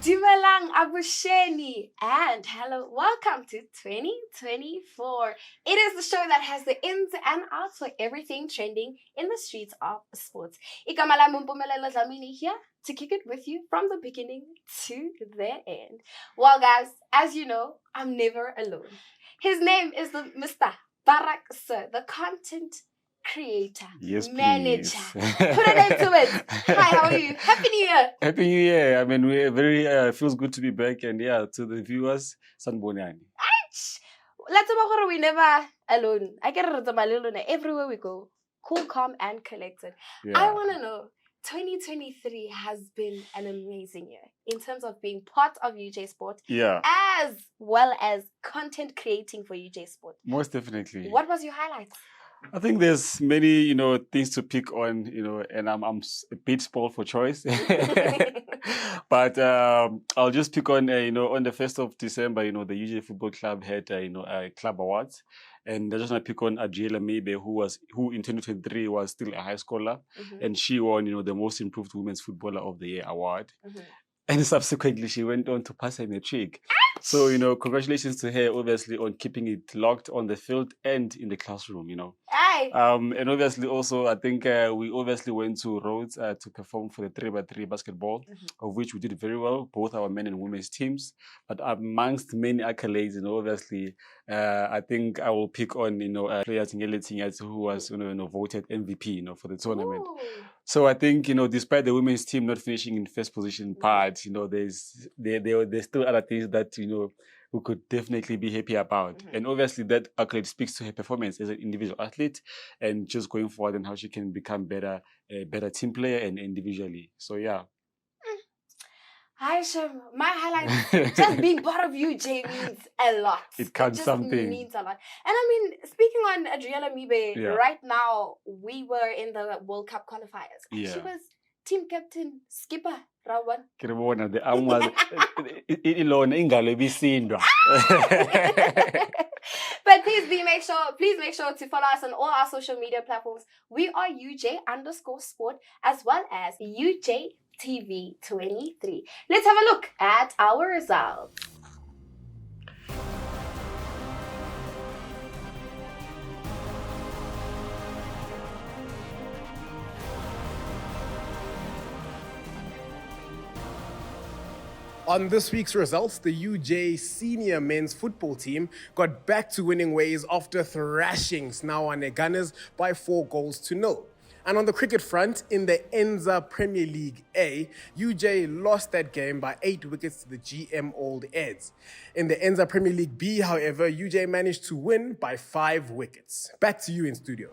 Dumelang Abusheni and hello, welcome to 2024. It is the show that has the ins and outs for everything trending in the streets of sports. Igama lami uMpumelelo Dlamini here to kick it with you from the beginning to the end. Well, guys, as you know, I'm never alone. His name is the Mr. Barak Sir, the content creator, manager. Put a name to it. Hi, how are you? Happy New Year. Happy New Year. I mean, we're very, feels good to be back. And yeah, to the viewers, Sanboniani. Let's talk we never alone. I get alone everywhere we go. Cool, calm, and collected. Yeah. I want to know, 2023 has been an amazing year in terms of being part of UJ Sport. Yeah. As well as content creating for UJ Sport. Most definitely. What was your highlights? I think there's many, things to pick on, and I'm a bit spoiled for choice. But I'll just pick on, on the 1st of December, the UJ Football Club had, club awards. And I just want to pick on Adriela Maybe, who in 2023 was still a high schooler. Mm-hmm. And she won, the Most Improved Women's Footballer of the Year award. Mm-hmm. And subsequently, she went on to pass her matric. So, congratulations to her, obviously, on keeping it locked on the field and in the classroom, Aye. And obviously, also, I think we obviously went to Rhodes to perform for the 3x3 basketball, of which we did very well, both our men and women's teams. But amongst many accolades, obviously, I think I will pick on, players in Elitinyats who was, voted MVP, for the tournament. Ooh. So I think, despite the women's team not finishing in first position part, there's still other things that, we could definitely be happy about. And obviously that accolade speaks to her performance as an individual athlete and just going forward and how she can become a better team player and individually. So yeah. Hi, Shem. My highlight, just being part of UJ means a lot. It counts something. It means a lot. And I mean, speaking on Adriela Mibe, right now, we were in the World Cup qualifiers. And she was team captain, skipper, Rawan. The arm was ilona ingalo ebisindwa. But please make sure to follow us on all our social media platforms. We are UJ_sport as well as UJTV 23. Let's have a look at our results. On this week's results, the UJ senior men's football team got back to winning ways after thrashing Snawane Gunners by 4-0. And on the cricket front, in the Enza Premier League A, UJ lost that game by 8 wickets to the GM Old Eds. In the Enza Premier League B, however, UJ managed to win by 5 wickets. Back to you in studio.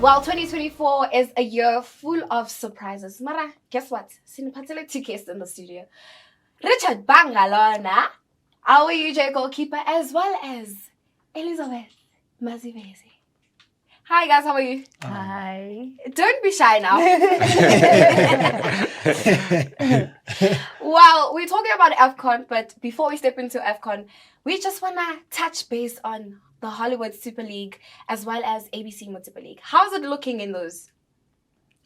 Well, 2024 is a year full of surprises. Mara, guess what? Sinipatele two guests in the studio. Richard Bangalona, our UJ goalkeeper, as well as Elizabeth Mazivezi. Hi guys, how are you? Hi. Don't be shy now. Well, we're talking about AFCON, but before we step into AFCON, we just want to touch base on the Hollywood Super League as well as ABC Super League. How's it looking in those?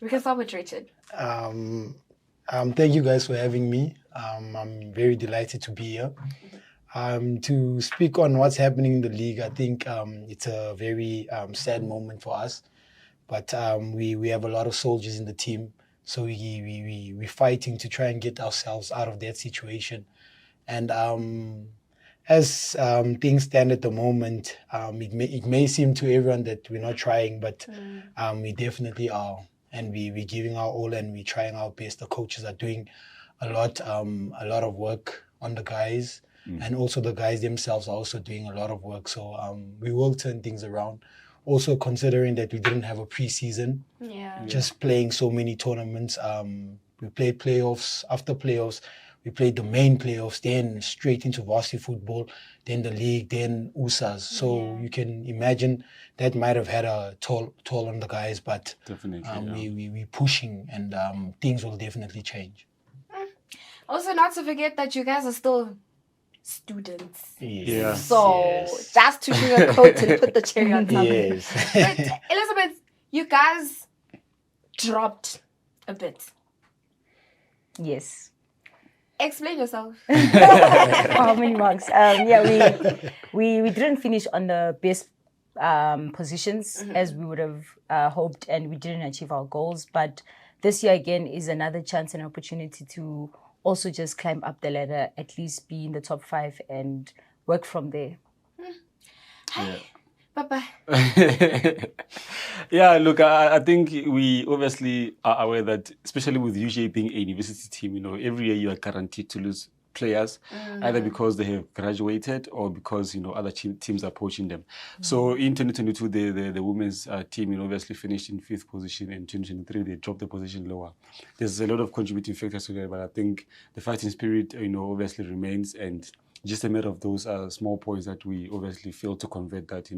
We can start with Richard. Thank you guys for having me. I'm very delighted to be here. To speak on what's happening in the league, I think it's a very sad moment for us. But we have a lot of soldiers in the team, so we're fighting to try and get ourselves out of that situation. And as things stand at the moment, it may seem to everyone that we're not trying, but we definitely are. And we're giving our all and we're trying our best. The coaches are doing a lot of work on the guys. And also the guys themselves are also doing a lot of work. So we will turn things around. Also considering that we didn't have a preseason, just playing so many tournaments. We played playoffs. After playoffs, we played the main playoffs, then straight into varsity football, then the league, then USAs. So you can imagine that might have had a toll on the guys, but definitely, we're pushing and things will definitely change. Also, not to forget that you guys are still students. Yeah. So just to sugarcoat and put the cherry on top. Yes. But Elizabeth, you guys dropped a bit. Yes. Explain yourself. How many marks? We didn't finish on the best positions as we would have hoped, and we didn't achieve our goals. But this year again is another chance and opportunity to also just climb up the ladder, at least be in the top 5 and work from there. Yeah. Bye-bye. Yeah, look, I think we obviously are aware that, especially with UJ being a university team, every year you are guaranteed to lose players, either because they have graduated or because, other teams are poaching them. So in 2022, the women's team, obviously finished in 5th position. In 2023, they dropped the position lower. There's a lot of contributing factors to that, but I think the fighting spirit, obviously remains, and just a matter of those small points that we obviously fail to convert that,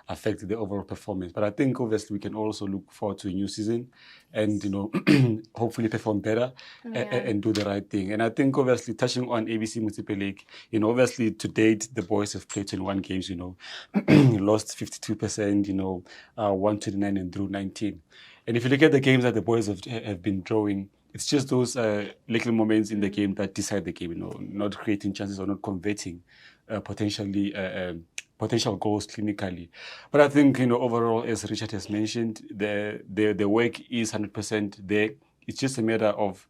affect the overall performance. But I think obviously we can also look forward to a new season and, hopefully perform better and do the right thing. And I think obviously touching on ABC Municipal League, obviously to date, the boys have played 21 games, lost 52%, 129 and drew 19. And if you look at the games that the boys have been drawing, it's just those little moments in the game that decide the game, not creating chances or not converting potential goals clinically. But I think, overall, as Richard has mentioned, the work is 100% there. It's just a matter of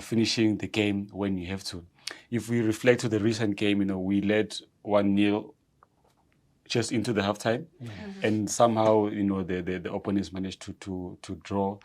finishing the game when you have to. If we reflect to the recent game, we led 1-0 just into the halftime, and somehow, the opponents managed to draw,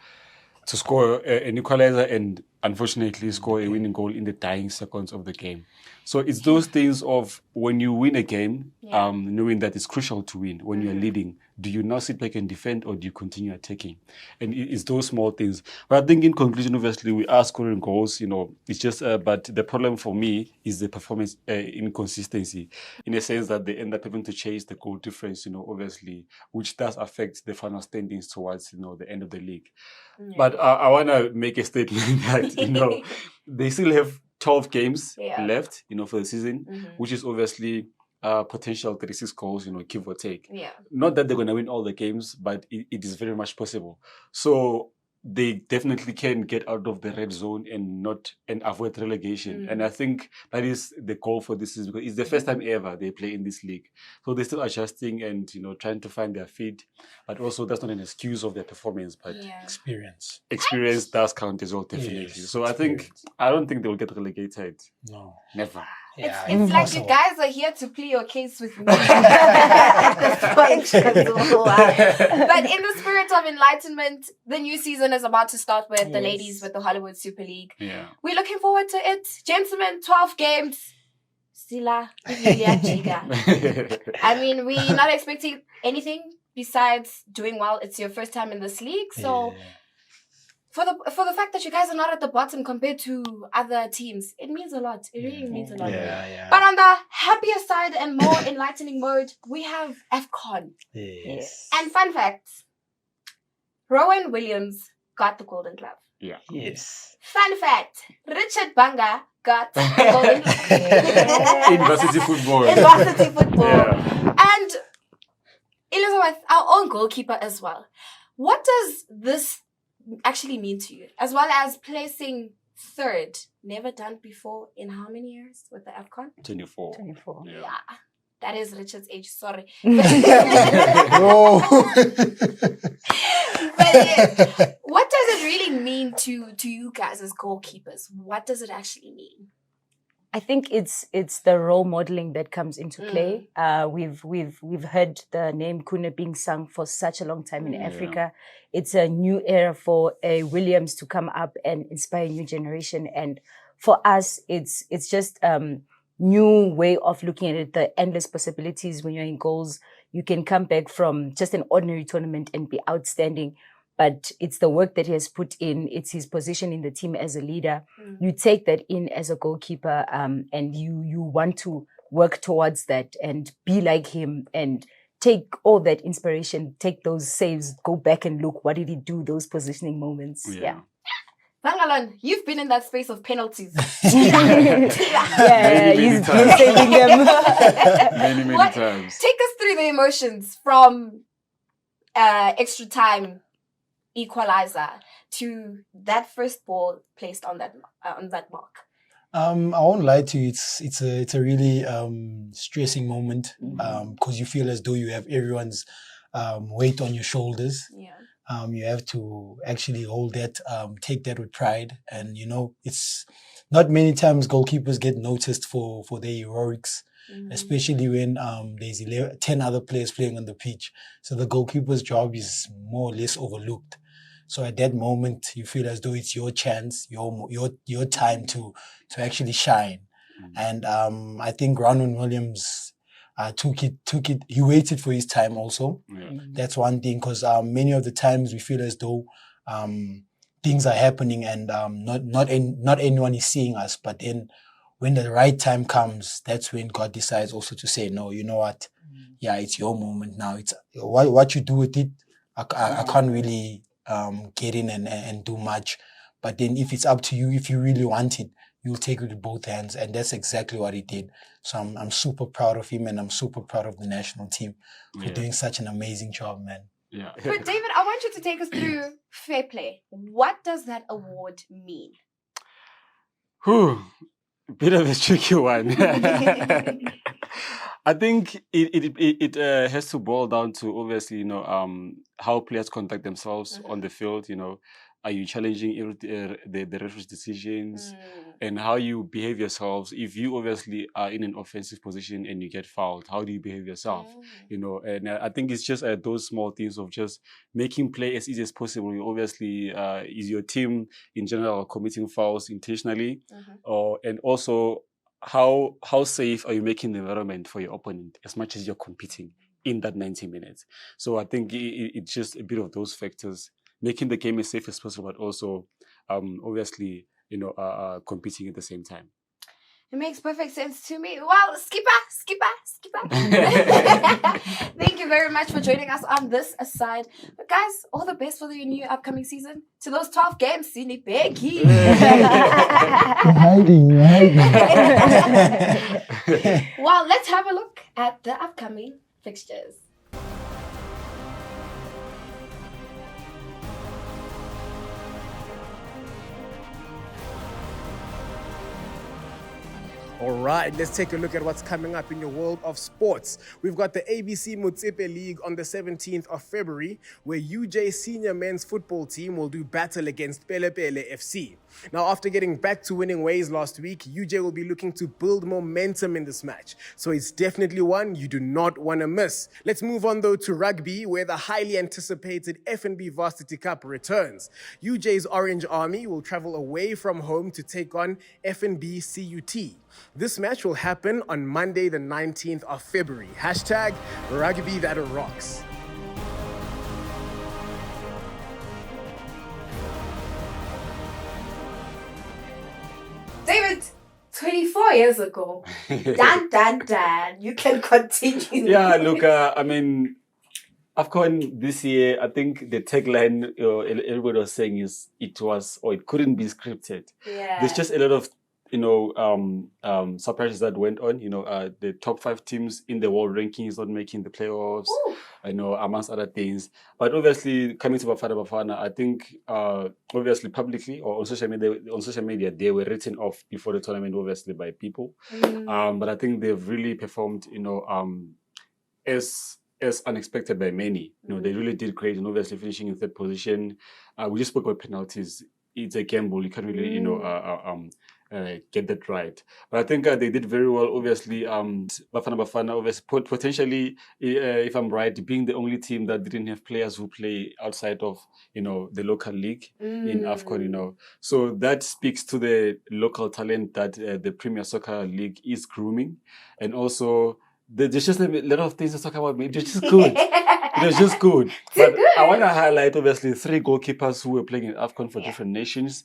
to score an equalizer and unfortunately score a winning goal in the dying seconds of the game. So it's those things of when you win a game, knowing that it's crucial to win. When you're leading, do you now sit back and defend, or do you continue attacking? And it's those small things. But I think in conclusion, obviously, we are scoring goals, it's just, but the problem for me is the performance inconsistency, in a sense that they end up having to chase the goal difference, obviously, which does affect the final standings towards, the end of the league. Yeah. But I want to make a statement that, they still have 12 games left, for the season, which is obviously potential 36 goals, give or take. Yeah. Not that they're going to win all the games, but it is very much possible. So they definitely can get out of the red zone and avoid relegation. And I think that is the goal for this season, because it's the first time ever they play in this league. So they're still adjusting and, trying to find their feet. But also that's not an excuse of their performance, but experience does count as well, definitely. Yes, so I don't think they will get relegated. No. Never. Yeah, It's like you guys are here to plea your case with me at this point. But in the spirit of enlightenment, the new season is about to start with the ladies with the Hollywood Super League. Yeah. We're looking forward to it. Gentlemen, 12 games. Sila, I mean, we're not expecting anything besides doing well. It's your first time in this league. So for the fact that you guys are not at the bottom compared to other teams, it means a lot. It really means a lot. But on the happier side and more enlightening mode, we have AFCON. Yes. And fun facts, Rowan Williams got the Golden Glove. Yeah. Yes. Fun fact, Richard Banga got the Golden Glove. In varsity football. In varsity football. Yeah. And Elizabeth, our own goalkeeper as well. What does this actually mean to you? As well as placing 3rd, never done before in how many years with the AFCON? 24. Yeah. That is Richard's age, sorry. No. But yeah, what does it really mean to you guys as goalkeepers? What does it actually mean? I think it's the role modeling that comes into play. We've heard the name Kuna being sung for such a long time in Africa. It's a new era for Williams to come up and inspire a new generation. And for us, it's just new way of looking at it. The endless possibilities when you're in goals. You can come back from just an ordinary tournament and be outstanding. But it's the work that he has put in. It's his position in the team as a leader. You take that in as a goalkeeper, and you want to work towards that and be like him and take all that inspiration, take those saves, go back and look, what did he do, those positioning moments. Yeah. Bangalon, you've been in that space of penalties. Yeah, Many he's times. saving them. Many What- times. Take us through the emotions from extra time equalizer to that first ball placed on that mark. I won't lie to you. It's a really stressing moment because you feel as though you have everyone's weight on your shoulders. Yeah. You have to actually hold that, take that with pride, and it's not many times goalkeepers get noticed for their heroics, especially when there's 10 other players playing on the pitch. So the goalkeeper's job is more or less overlooked. So at that moment, you feel as though it's your chance, your time to actually shine. And I think Ronwen Williams took it. He waited for his time also. Yeah. That's one thing, because many of the times we feel as though things are happening and not anyone is seeing us. But then when the right time comes, that's when God decides also to say, no, you know what? Yeah, it's your moment now. It's what you do with it. I can't really get in and do much. But then if it's up to you, if you really want it, you'll take it with both hands. And that's exactly what he did. So I'm super proud of him, and I'm super proud of the national team for doing such an amazing job, man. Yeah. But David, I want you to take us through fair play. What does that award mean? Whew, bit of a tricky one. I think it has to boil down to obviously how players conduct themselves on the field. Are you challenging the referee's decisions and how you behave yourselves? If you obviously are in an offensive position and you get fouled, how do you behave yourself? And I think it's just those small things of just making play as easy as possible. Obviously, is your team in general committing fouls intentionally, and also how safe are you making the environment for your opponent as much as you're competing in that 90 minutes? So I think it's just a bit of those factors, making the game as safe as possible, but also obviously competing at the same time. It makes perfect sense to me. Well, skipper. Thank you very much for joining us on this aside. But guys, all the best for your new upcoming season. To those 12 games, Sini Becky. Hiding. Well, let's have a look at the upcoming fixtures. All right, let's take a look at what's coming up in your world of sports. We've got the ABC Motsepe League on the 17th of February, where UJ senior men's football team will do battle against Pele FC. Now, after getting back to winning ways last week, UJ will be looking to build momentum in this match. So it's definitely one you do not want to miss. Let's move on, though, to rugby, where the highly anticipated FNB Varsity Cup returns. UJ's Orange Army will travel away from home to take on FNB CUT. This match will happen on Monday, the 19th of February. Hashtag rugby that rocks. David, 24 years ago. Dan. You can continue. Yeah, look, I mean, AFCON this year, I think the tagline everybody was saying is it couldn't be scripted. Yeah. There's just a lot of surprises that went on. The top 5 teams in the world rankings not making the playoffs. Ooh. Amongst other things. But obviously, coming to Bafana, I think obviously publicly or on social media, they were written off before the tournament, obviously by people. But I think they've really performed, as unexpected by many. They really did great, and obviously finishing in 3rd position. We just spoke about penalties. It's a gamble. You can't really, get that right. But I think they did very well. Obviously, Bafana, obviously, potentially, if I'm right, being the only team that didn't have players who play outside of, the local league in AFCON, So that speaks to the local talent that the Premier Soccer League is grooming. And also, there's just a lot of things to talk about. It was just good. It was just good. But I want to highlight, obviously, 3 goalkeepers who were playing in AFCON for different nations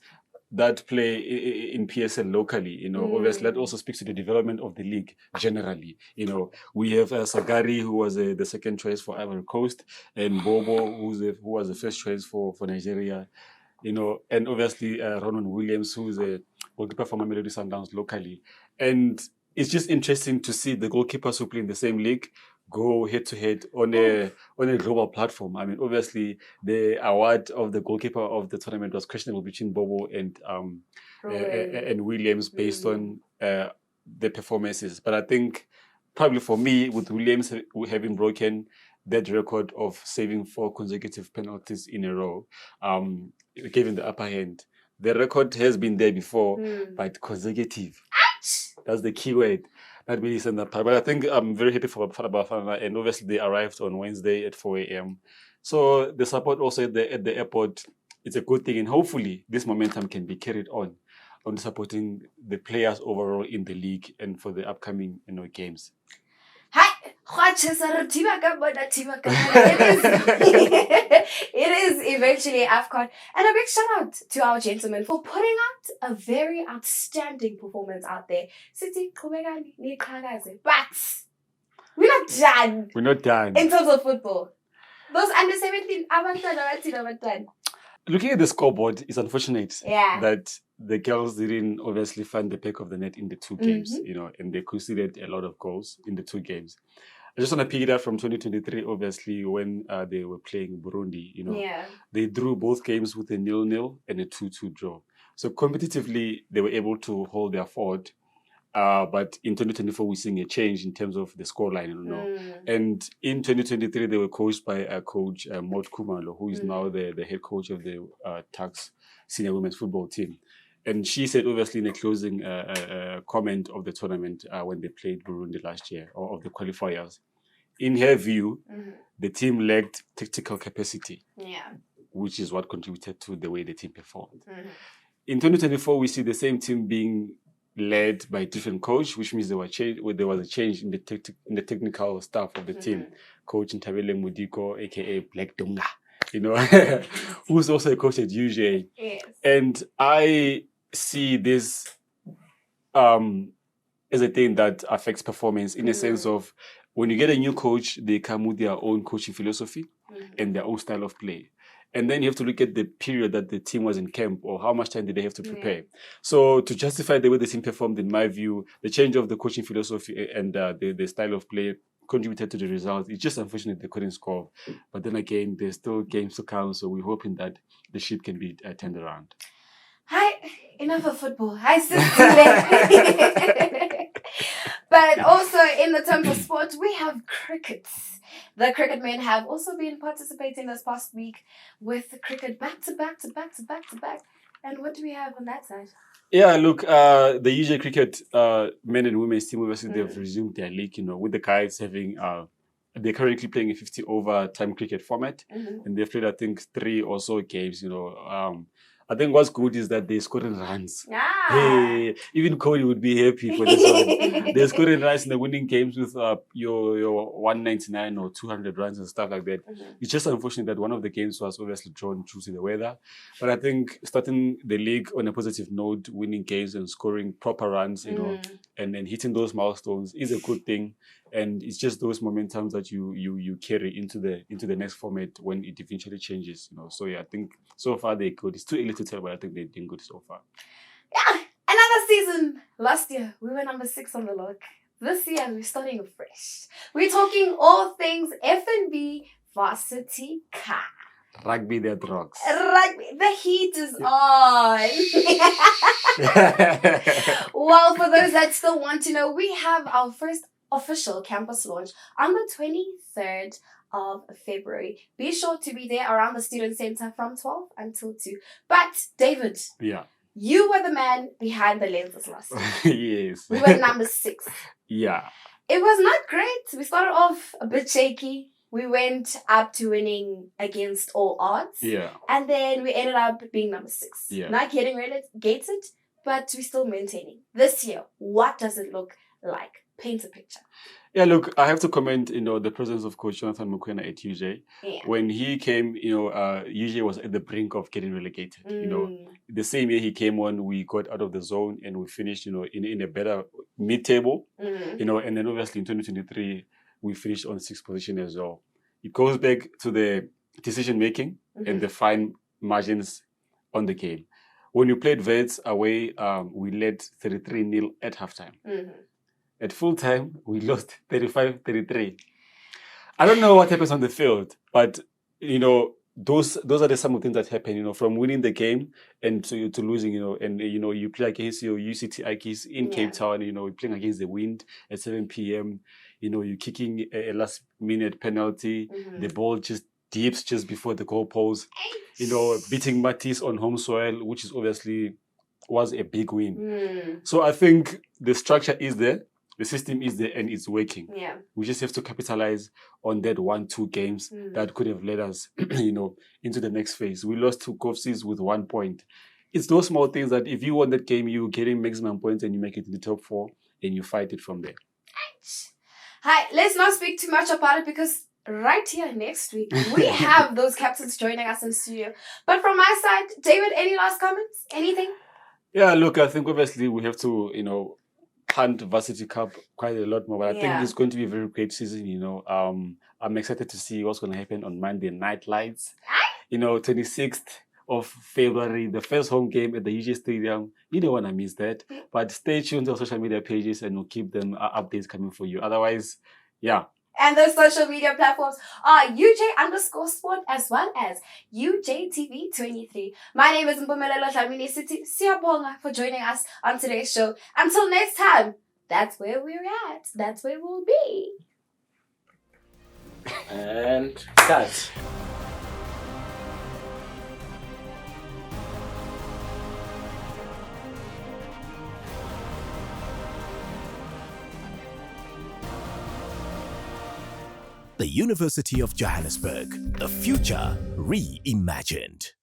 that play in PSL locally. Obviously, that also speaks to the development of the league generally. We have Sagari, who was the 2nd choice for Ivory Coast, and Bobo, who was the 1st choice for Nigeria. and obviously Ronan Williams, who's a goalkeeper for Mamelodi Sundowns locally. And it's just interesting to see the goalkeepers who play in the same league go head to head on a global platform. I mean, obviously, the award of the goalkeeper of the tournament was questionable between Bobo and Williams based on the performances. But I think probably for me, with Williams having broken that record of saving 4 consecutive penalties in a row, gave him the upper hand. The record has been there before, but consecutive. That's the key word. That really sent that part. But I think I'm very happy for Bafana, and obviously they arrived on Wednesday at 4 a.m. So the support also at the airport, it's a good thing, and hopefully this momentum can be carried on supporting the players overall in the league and for the upcoming games. It is eventually AFCON. And a big shout out to our gentlemen for putting out a very outstanding performance out there. But we're not done. We're not done. In terms of football. Those under 17, done. Looking at the scoreboard, it's unfortunate that the girls didn't obviously find the back of the net in the 2 games, and they conceded a lot of goals in the 2 games. I just want to pick it up from 2023, obviously, when they were playing Burundi, they drew both games with a 0-0 and a 2-2 draw. So competitively, they were able to hold their fort. But in 2024, we're seeing a change in terms of the scoreline, And in 2023, they were coached by coach Maud Kumalo, who is now the head coach of the Tuks senior women's football team. And she said, obviously, in a closing comment of the tournament when they played Burundi last year, or of the qualifiers, in her view, the team lacked tactical capacity, which is what contributed to the way the team performed. In 2024, we see the same team being led by a different coach, which means there was a change in the technical staff of the team. Coach Ntabele Mudiko, aka Black Dunga, who's also a coach at UJ. Yes. And I see this as a thing that affects performance in a sense of when you get a new coach, they come with their own coaching philosophy and their own style of play. And then you have to look at the period that the team was in camp or how much time did they have to prepare. So to justify the way the team performed, in my view, the change of the coaching philosophy and the style of play contributed to the result. It's just unfortunate they couldn't score. But then again, there's still games to come, so we're hoping that the ship can be turned around. Enough of football. But also in the terms of sport, we have cricket. The cricket men have also been participating this past week with cricket back to back. And what do we have on that side? Yeah, look, the UJ cricket men and women's team, obviously, they've resumed their league, with the guys having, they're currently playing a 50-over time cricket format. And they've played, I think, 3 or so games, I think what's good is that they're scoring runs. Hey, even Cody would be happy for this one. They're scoring runs in the winning games with your 199 or 200 runs and stuff like that. It's just unfortunate that one of the games was obviously drawn due to the weather. But I think starting the league on a positive note, winning games and scoring proper runs, and then hitting those milestones is a good thing. And it's just those momentums that you carry into the next format when it eventually changes. So yeah, I think so far they're good. It's too early to tell, but I think they're doing good so far. Yeah, another season. Last year we were number 6 on the log. This year we're starting fresh. We're talking all things F&B Varsity Car. Rugby that rocks. Rugby, the heat is on. Well, for those that still want to know, we have our first official campus launch on the 23rd of February. Be sure to be there around the student center from 12 until 2. But David, you were the man behind the lenses last year. Yes. We were number 6. Yeah. It was not great. We started off a bit shaky. We went up to winning against all odds. Yeah. And then we ended up being number 6. Yeah. Not getting relegated, but we're still maintaining. This year, what does it look like? Paint a picture. Yeah, look, I have to comment, the presence of Coach Jonathan Mukwena at UJ. Yeah. When he came, UJ was at the brink of getting relegated. The same year he came on, we got out of the zone and we finished, in a better mid-table. And then obviously in 2023, we finished on 6th position as well. It goes back to the decision-making and the fine margins on the game. When we played Wits away, we led 33-0 at halftime. Mhm. At full time, we lost 35-33. I don't know what happens on the field, but those are some of the things that happen. From winning the game and to losing. And you play against your UCT Ikes in Cape Town. You're playing against the wind at 7 p.m. You're kicking a last-minute penalty. Mhm. The ball just dips just before the goalpost. Beating Matisse on home soil, which is obviously was a big win. Mm. So I think the structure is there. The system is there and it's working. Yeah. We just have to capitalize on that 1-2 games that could have led us, into the next phase. We lost to Kofsis with 1 point. It's those small things that if you won that game, you're getting maximum points and you make it in the top 4 and you fight it from there. Hi, let's not speak too much about it because right here next week, we have those captains joining us in studio. But from my side, David, any last comments? Anything? Yeah, look, I think obviously we have to, hunt Varsity Cup quite a lot more. But I think it's going to be a very great season, I'm excited to see what's going to happen on Monday Night Lights. 26th of February, the first home game at the UJ Stadium. You don't want to miss that. But stay tuned to our social media pages and we'll keep them updates coming for you. Otherwise, yeah. And those social media platforms are UJ_sport as well as UJTV23. My name is Mpumelelo Dlamini City. Siyabonga for joining us on today's show. Until next time, that's where we're at. That's where we'll be. And cut. The University of Johannesburg, the future reimagined.